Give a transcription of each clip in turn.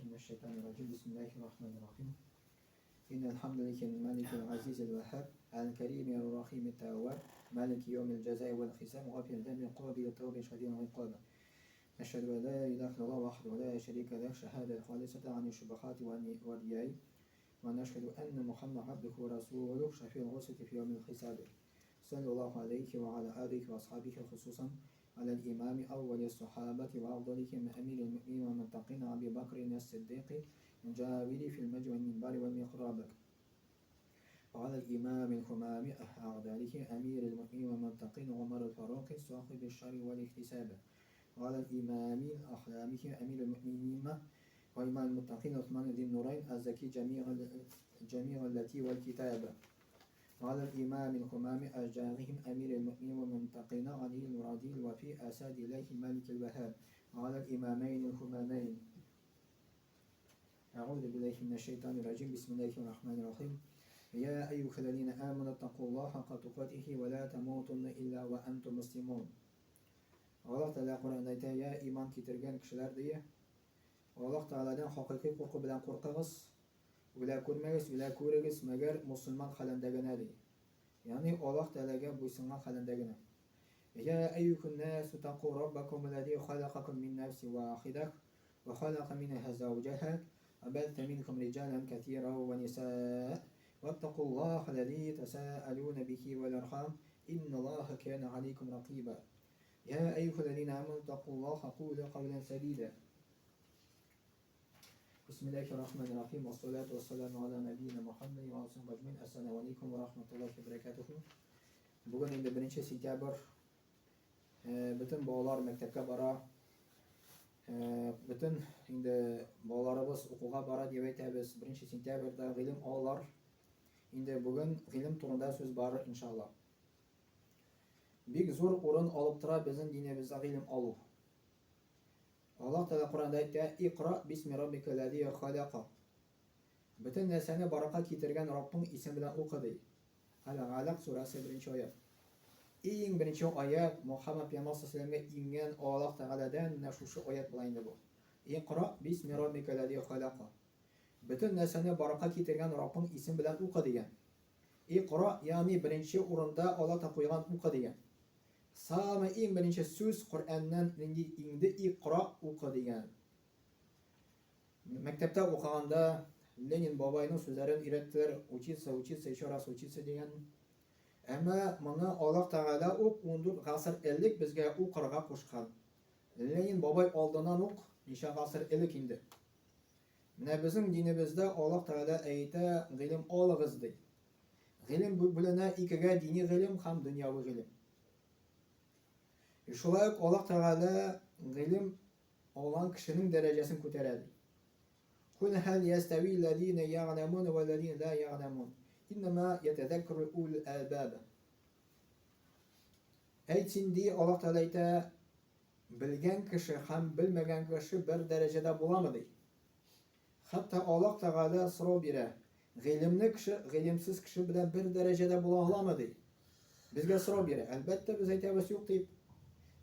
من الشيطان الرجيم. بسم الله الرحمن الرحيم. إن الحمد لله الملك العزيز الوهاب الكريم الرحيم التواب مالك يوم الجزاء والحساب غافر الذنب قابل التوب شديد العقاب. أشهد أن لا إله إلا الله وحده لا شريك له شهادة خالصة عن الشبهات والرياء، ونشهد أن محمدا عبده ورسوله شفيع الرسل في يوم الحساب. صلى الله عليه وعلى آله وأصحابه خصوصا على الإمام أول الصحابة وأفضلهم أمير المؤمنين والمتقين أبي بكر الصديق الجاود في المجد والمنبر والمحراب، وعلى الإمام الهمام أعداله أمير المؤمنين والمتقين عمر الفاروق صاحب الشر والاحتساب، وعلى الإمام الأحلام أمير المؤمنين وإمام المتقين عثمان ذي النورين الزكي جميع التي والكتاب، وعلى الإمام الهمام أشجارهم أمير المؤمنين والمتقين علي المرادي وفي أساد الله مالك الوهاب، وعلى الإمامين الهمامين. أعوذ بالله من الشيطان الرجيم. بسم الله الرحمن الرحيم. يا أيها الذين آمنوا اتقوا الله حق تقاته ولا تموتن إلا وأنتم مسلمون. Allah Teala Kur'an'da ya iman getirgen kişiler diye Allah Teala'dan hakiki korku bilen korkağız, öyle görmeyiz, öyle görürüz, meğer Müslüman halindegine diye. Yani Allah Teala'ya buysungan halindegine. Ya eyyuhun nasu taqu rabbakum alladhi khalaqakum min nefsin vahidah ve khalaqa minha zawjaha ve batha minkum rijalan kathiran ve nisaa vettaqullaha alladhi tasaalun bihi vel arham innallaha kana aleykum raqiba. Ya eyyühellezine amenu taqullaha qulu kavlen sadida. Bismillahirrahmanirrahim. Ve salatu ve selamu ala nebiyyina Muhammed ve aleyhi ve ecmaîn. Esselamu aleyküm ve rahmetullahi ve berekatuhu. Bugün indi 1 sentyabr. Bütün bolalar mektepke bara. Bütün indi bolalarımız okuğa bara diye aytamiz. 1 sentyabrda ilim alırlar. Indi bugün ilim turunda söz var inşallah. Bir zor orun alıp tura bizim dinimizde ilim alu. Allah Teala Kur'an'da ayette İkra bismi rabbikellezî halaka. Bütün nesene baraka getirgen Rabbin isim bilen oku dey. Al-Alaq suresi 1. ayet. En birinci ayet Muhammed Peygamber sallallahu aleyhi ve sellem'e ingen Allah Teala'dan şu ayet bulayında bu. İkra bismi rabbikellezî halaka. Bütün nesene baraka getirgen Rabbin isim bilen oku deyen. İkra yani birinci orunda Allah Teala koygan oku deyen. Sağma en birinci söz Kur'an'dan indi İkra oku deyen. Mektepte okuyanda Lenin babayının sözlerini ürettiler. Uçitse, şurası uçitse deyen. Ama bana Allah Teala ok undur gasır 50 bizge Ukra'ga koşkan. Lenin babay aldığından ok nişa gasır 50 indi. Ne bizim dinimizde Allah Teala ayette ilim alığız dey. İlim bulana ikiga dini ilim hem dünyavi ilim. Şolay Allah Teala ilim olan kişinin derecesini kotaradi. Kul hal yestevillezine ya'lemun vellezine la ya'lemun. İnnemâ yetezekkeru ulul albâb. Aytsin diye Allah Teala ayette bilgen kişi hem bilmegen kişi bir derecede bulamadı. Hatta Allah Teala sıra bire. İlimli kişi, ilimsiz kişi bilen bir derecede bulamadı. Bizge sıra bire. Elbette biz aytemiz yok deyip.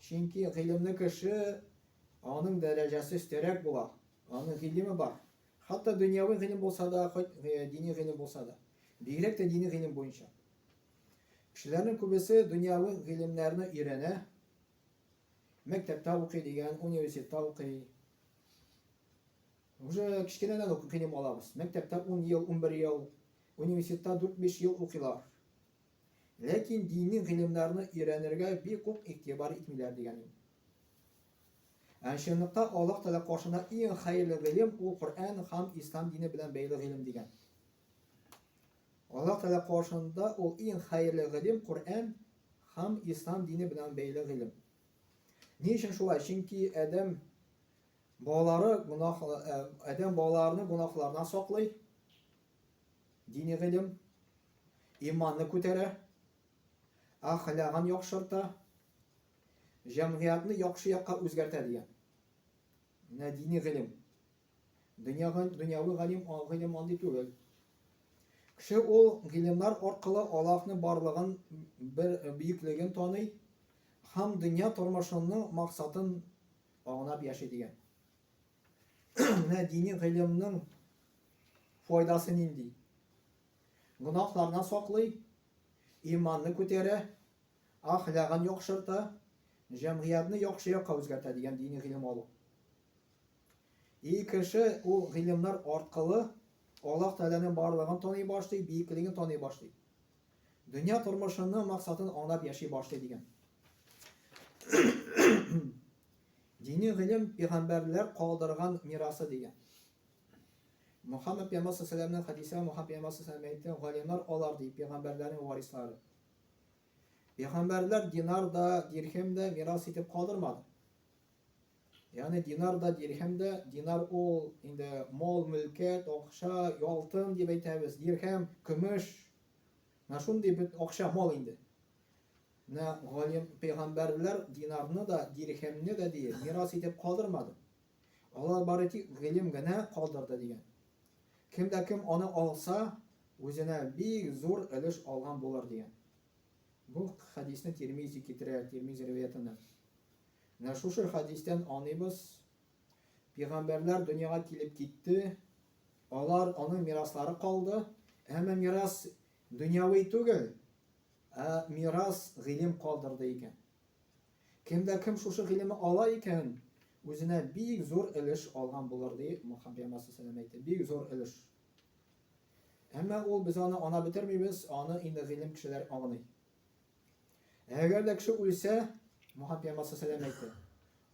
Çünkü ilimli kişi onun derecesi üsterek bula. Onun ilimi var. Hatta dünyavi ilim olsa da, dini ilim olsa da. Direkt de dini ilim boyunca. Kişilerin kubesi dünyavi ilimlerini öğrene, mektepte okuyduğun, üniversitede okuyor. Уже kişilerden okuyup ilim alamız. Mektepte 10 yıl, 11 yıl, üniversitede 4-5 yıl okuyorlar. Lakin dini ilimlerini öğrenirge bir kok itibar etmiyorlar diyelim. Yani şimdilikte Allah Teala karşısında en hayırlı ilim o Kur'an hem İslam dini bilen beyli ilim diyen. Allah Teala karşısında o en hayırlı ilim Kur'an hem İslam dini bilen beyli ilim. Niçin şolay? Çünkü adam bağlarını günahlarına saklay, dini ilim, imanını ko'tara, ahlakını yaxshirta, jamiyatni yaxshi yoqqa o'zgartadi degan. Ne dini ilim. Dunyoviy ilim oldi tugul. Kishi o ilimlar orqali Allohning borlig'ini buyukligini toniy, ham dunyo turmushining maqsadini anglab yashaydigan. Менә дини гыйлемнең файдасы нинди? Гөнаһлардан саклый, иманны күтәрә, ахлагын яхшырта, җәмгыятьне яхшы якка үзгәртә дигән дини гыйлем алу. Кеше ул гыйлемнәр аркылы Аллаһ Тәгаләнең барлыгын таный башлый, бийеклеген таный башлый. Дөнья тормышының максатын аңлап яши башлый дигән. Dini гыйлем пәйгамбәрләр калдырган мирасы дигән. Мөхәммәд пәйгамбәр саллаллаһу алейһи ва сәлләм Мөхәммәд пәйгамбәр саллаллаһу алейһи ва сәлләм галимнәр алар ди пәйгамбәрләрнең варислары. Пәйгамбәрләр динар да, дирхем дә мирас итеп калдырмады. Yani dinar da dirhem de dinar ol inde mal mülket akşa altın diye aytamiz. Dirhem kumush na shunday bit akşa mal indi. Na galim peygamberler dinarını da dirhemni de diye miras etip kaldırmadı. Allah barati g'ilim gana kaldırdı diyen. Kimde kim onu alsa o'zine bir zo'r ilish olgan bo'lar degan. Bu hadisni Tirmizi keltiradi, Tirmizi rivoyatidan. Na shu hadisdan anlaymiz. Peygamberler dünyaya kelib ketdi. Onlar onun miraslari qoldi. Ama miras dunyoviy tugul. Miras g'ilim qoldirdi ekan. Kimde kim shu g'ilimni ola ekan, o'zine bir zo'r ilish olgan bo'lar deb Muhammad sallallohu alayhi vasallam aytdi. Bir zo'r ilish. Ama ol biz onu ana bitirmeymiz, onu indi g'ilim kishilar og'ni. Agar da kishi o'lsa, Muhammad sallallohu alayhi vasallam aytdi.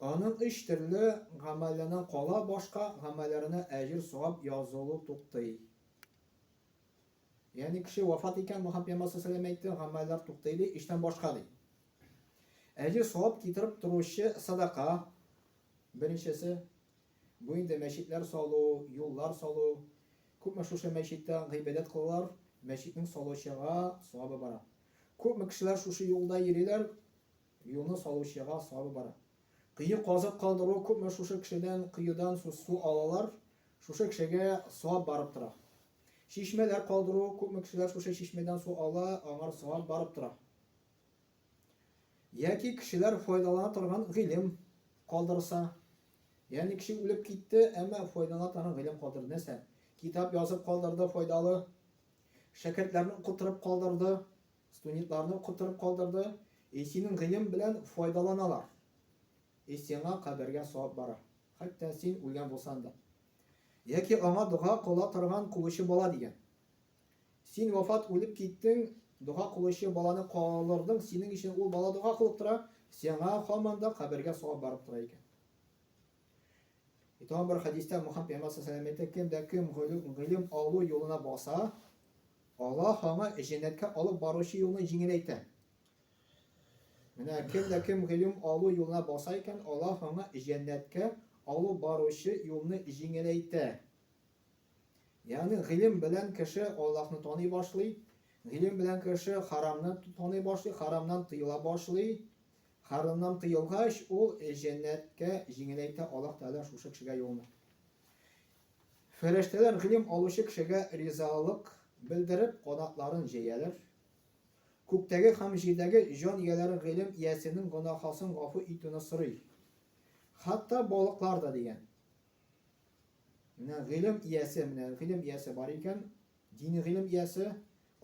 Onun ish turli amallaridan qola boshqa amallarına ajr savob yozilib to'xtaydi. Yani kishi vafot ekan Muhammad sallallohu alayhi vasallam aytdi, amallar to'xtaydi, ishdan boshqa deydi. Ajr savob keltirib turuvchi sadaqa birinchisi. Bu endi masjidlar soluv, yo'llar soluv. Ko'pmi shu masjidda ibodat qilurlar, masjidning solishiga savobi bor. Ko'pmi kishilar shu yo'lda yurilar, yo'lni solishiga savobi bor. Qiyi qozib qoldiruv ko'pmi shu kishidan qiyidan suv olalar, shu kishiga savob borib turadi. Shishmalar qoldiruv ko'pmi kishilar shu shishmadan suv ola, аңар savob borib turadi. Yoki kishilar foydalana turgan g'ilim qoldirsa, yani kishi o'lib ketdi, ammo foydalana turgan g'ilim qoldirdi. Nesa? Kitap yozib qoldirdi, foydali. Shakirtlarni o'qitirib qoldirdi, studentlarni o'qitirib qoldirdi. Sening g'ilim bilan foydalanalar. Senga qabrga savob bor. Hatto sen o'lgan bo'lsan da. Yoki аңа duo qila turgan qilishi bola degan. Sen vafot o'lib ketding, duo qilishi bolani qoldirding, sening uchun u bola duo qilib tura, senga hamanda qabrga savob borib turar ekan. Ito'm bir hadisda Muhammad sallallohu alayhi vasallam aytgan, kim g'ilim olу yo'lina bo'lsa, Alloh аңа jannatga olib borishi yo'lini yengillaydi. Mana kim g'ilim olу yo'lina bo'lsa ekan, Alloh аңа jannatga olib borishi yo'lini yengillaydi. Yani g'ilim bilan kishi Allohni taniy boshlaydi. G'ilim bilan kishi haromni taniy boshlaydi, haromdan tiyila boshlaydi. Haromdan tiyilgach, u jannatga yengillaydi. Alloh taolo shu kishiga yo'lni. Farishtalar g'ilim oluvchi kishiga rizolik bildirib, qanotlarini jayalar. Ko'kdagi ham yerdagi jon egalari g'ilim egasining gunohini g'afu etini so'raydi. Hatto baliqlar da degan. Mana g'ilim egasi bor ekan, dini g'ilim egasi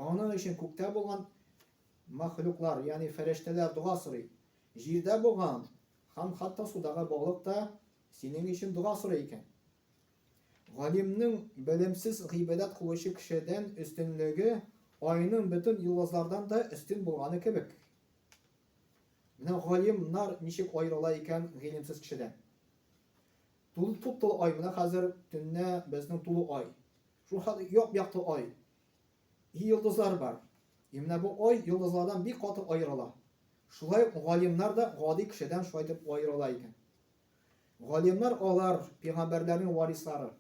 onun uchun ko'kda bo'lgan mahluqlar, ya'ni farishtalar duo so'raydi. Yerda bo'lgan ham hatto sudagi baliq da sening uchun duo so'raydi ekan. G'alimning bilimsiz g'ibodat qilishi kishidan ustunligi oyning butun yulduzlardan da ustun bo'lgani kebek. Mana g'alimlar nishik ayrılar ekan g'ilimsiz kishidan. Tulu oy, mana hozir tunni bizning tulu oy. Shu yo'q-yo'qli oy. Yulduzlar bor. Mana bu oy yulduzlardan bir qat ayrılar. Shulay g'alimlar da g'odiy kishidan shulay deb ayrılar ekan. G'alimlar olar payg'ambarlarning varislari.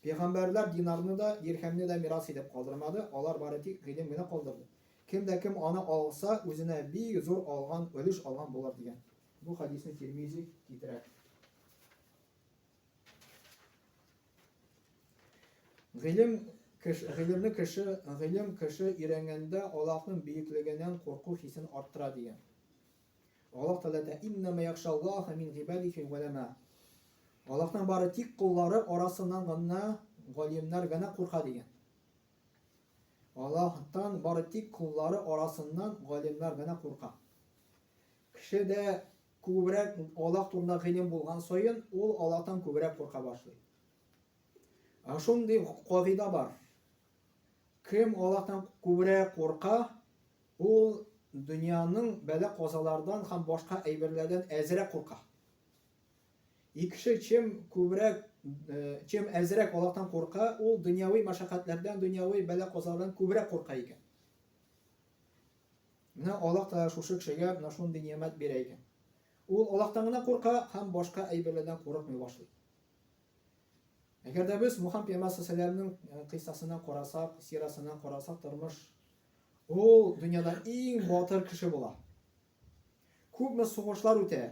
Payg'ambarlar dinarni da, dirhamni da miras etib qoldirmadi, olar barati g'ilimni qoldirdi. Kimda kim onu olsa, o'zine bir zo'r olgan, o'lish olgan bo'lar degan. Bu hadisni Tirmizi keltiradi. G'ilim kishi o'rganganda Allohning buyukligidan qo'rquv hissini orttiradi degan. Alloh taolada innama yaxshalloha min ibadihi ulama. Allah'tan bari tik kulları arasından gana galimler gana korka degan. Allah'tan bari tik kulları arasından galimler gana korka. Kişi de ko'proq Allah turunda g'ilim bo'lgan so'yin u Allohdan ko'proq qo'rqa boshlaydi. Shunday qoida bor. Kim Allohdan ko'proq qo'rqa, u dunyoning bala qozalardan ham boshqa ayberlardan azroq qo'rqa. İkisi kim azroq Allohdan qo'rqa, u dunyoviy mashaqqatlardan, dunyoviy bala qozalardan ko'proq qo'rqa ekan. Mana Alloh taolo shu kishiga mana shunday ne'mat berar ekan. U Allohdan qo'rqa, ham boshqa ayberlardan qo'rqmay boshlaydi. Agarda biz Muhammad payg'ambar sollallohu alayhi vasallamning qissasini qarasak, sirasini qarasak, turmush u dunyoda eng botir kishi bo'ladi. Ko'pmi sug'ushlar o'tadi.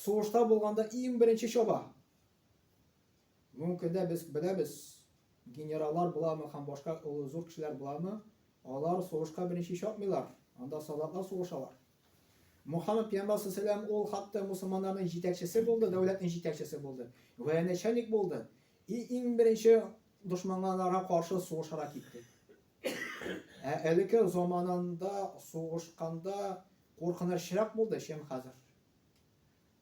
Sug'ushda bo'lganda eng birinchi shoba. Mumkinda biz bilamiz, generallar bularmi, ham boshqa zo'r kishilar bularmi? Ular sug'ushga birinchi shopmaylar. Unda salatlar sug'ushalar. Muhammad payg'ambar sollallohu alayhi vasallam u hatto musulmonlarning yetakchisi bo'ldi, davlatning yetakchisi bo'ldi. Voyanachalik bo'ldi. Eng birinchi dushmanlarga qarshi sug'ushga ketdi. Elki zamanında soğuşkanda korkunçlirak buldu şimdi hazır.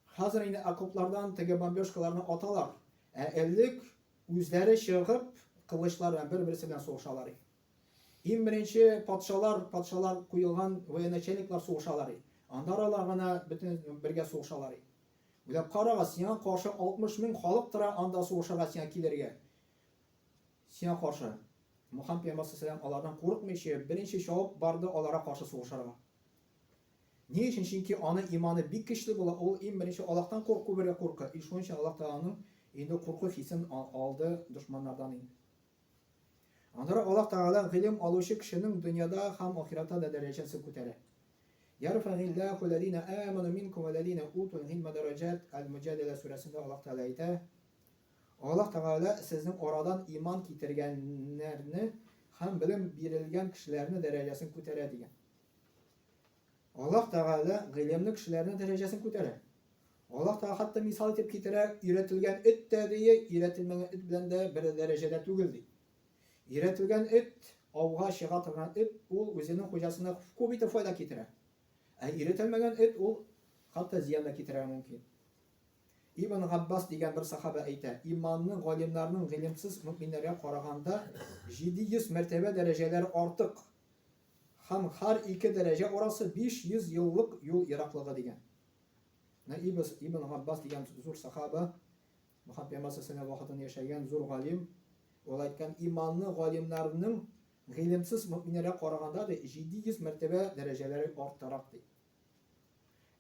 Hazır yine akoplardan tege bamboşkalarını atalar. Ellik yüzleri çıkıp kılıçlarla birbirisiyle soğuşaları. En birinci patşalar kuyulgan voyanachliklar soğuşaları. Andaralarına bütün birge soğuşaları. Böyle karağa siyan karşı 60 bin halk tıra anda soğuşağa siyan kilerge. Siyan karşı. Muhammed payg'ambar sollallohu alayhi vasallam ulardan qo'rqmayshi, birinchi shovib bordi ularga qarshi so'g'ishlarga. Ne uchun? Chunki ona iymoni bek kuchli bo'ladi, u eng birinchi Allohdan qo'rqadi. Shuning uchun Alloh taolaning endi qo'rquv hisini oldi dushmanlardan. Andara Alloh taolo ilm oluvchi kishining dunyoda ham oxiratda da darajasini ko'taradi. Yarfa'illahu allazina amanu minkum wallazina utul ilma darajat al-Mujadala surasida Alloh taolo aytadi. Allah Teala sizin oradan iman getirgenlerini hem bilim berilgen kişilerini derecesini ko'taradi degan. Allah Teala ilimli kişilerini derecesini ko'taradi. Allah Teala hatta misal etip getirer, üretilgen et dediği, üretilmeyen et bilen de bir derecede tugildi. Üretilgen et, avga şiğa tırgan et, o özünün hocasına ko'p fayda getirer. Üretilmeyen et, o hatta ziyanla getirer mümkün. İbn Abbas degan bir sahaba aytadi, imonning g'olimlarning g'ilimsiz mu'minlarga qaraganda 700 martaba darajalari ortiq. Ham har ikki daraja orasi 500 yillik yo'l yiroqligi degan. Ibn Abbas degan zo'r sahaba, Muhammad payg'ambar sollallohu alayhi vasallam yashagan zo'r g'olim, u aytgan imonning g'olimlarining g'ilimsiz mu'minlarga qaraganda 700 martaba darajalari ortiqroq deydi.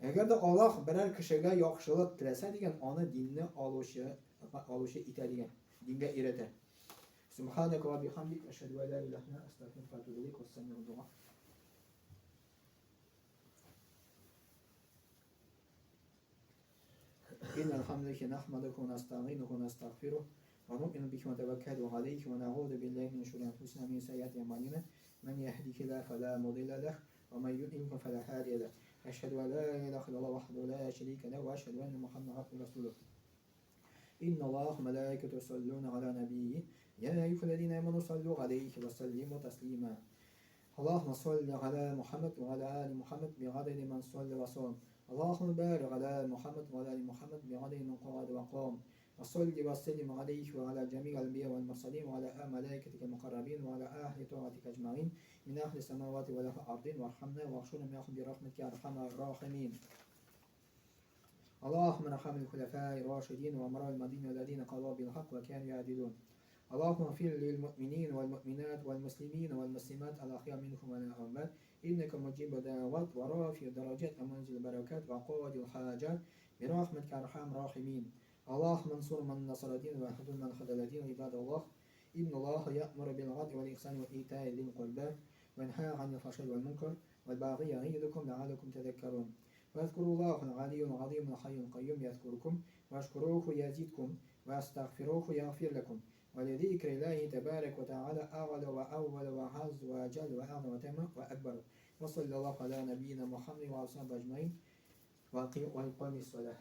Agarda Alloh biror kishiga yaxshilik tilasa degan, ona dinni oluvchi etadigan, dinga eratadi. Subhanaka va bihamdik ashhadu an la ilaha illa anta astaghfiruka va atubu ilayk. Vassalamu duo. Innal hamdalillah nahmaduhu wa nasta'inuhu wa nastaghfiruh wa nu'minu bihi wa natawakkalu alayhi wa na'udhu billahi min shururi anfusina wa min sayyiati a'malina. Man yahdihillahu fala mudilla lahu wa man yudlilhu fala hadiya lahu. أشهد أن لا إله إلا الله وحده لا شريك له وأشهد أن محمدا عبده ورسوله. إن الله وملائكته يصلون على نبيه يا أيها الذين آمنوا صلوا عليه وسلموا تسليما. اللهم صل على محمد وعلى آل محمد بعدد من صلى وصام. اللهم بارك على محمد وعلى آل محمد بعدد من قعد وقام. وصل وسلم عليه وعلى جميع الأنبياء والمرسلين وعلى ملائكتك المقربين وعلى أهل طاعتك أجمعين من أهل السماوات والأرض وارحمنا واغفر لنا برحمتك يا أرحم الراحمين. اللهم ارحم الخلفاء الراشدين وأمراء المدينة الذين قضوا بالحق وكانوا يعدلون. اللهم اغفر للمؤمنين والمؤمنات والمسلمين والمسلمات الأحياء منهم والأموات إنك مجيب الدعوات ورافع الدرجات ومنزل البركات وقاضي الحاجات برحمتك يا أرحم الراحمين. اللهم انصر من نصر الدين واهدم من خذل الدين. عباد الله إن الله يأمر بالعدل والإحسان وإيتاء ذي القربى وينهى عن الفحشاء والمنكر والبغي يعظكم لعلكم تذكرون. واذكروا الله العلي العظيم الحي القيوم يذكركم واشكروه يزدكم واستغفروه يغفر لكم ولذكر الله تبارك وتعالى أعلى وأول وعز وجل وأعظم وتم وأكبر. وصلى الله على نبينا محمد وعلى آله أجمعين وأقيموا الصلاة.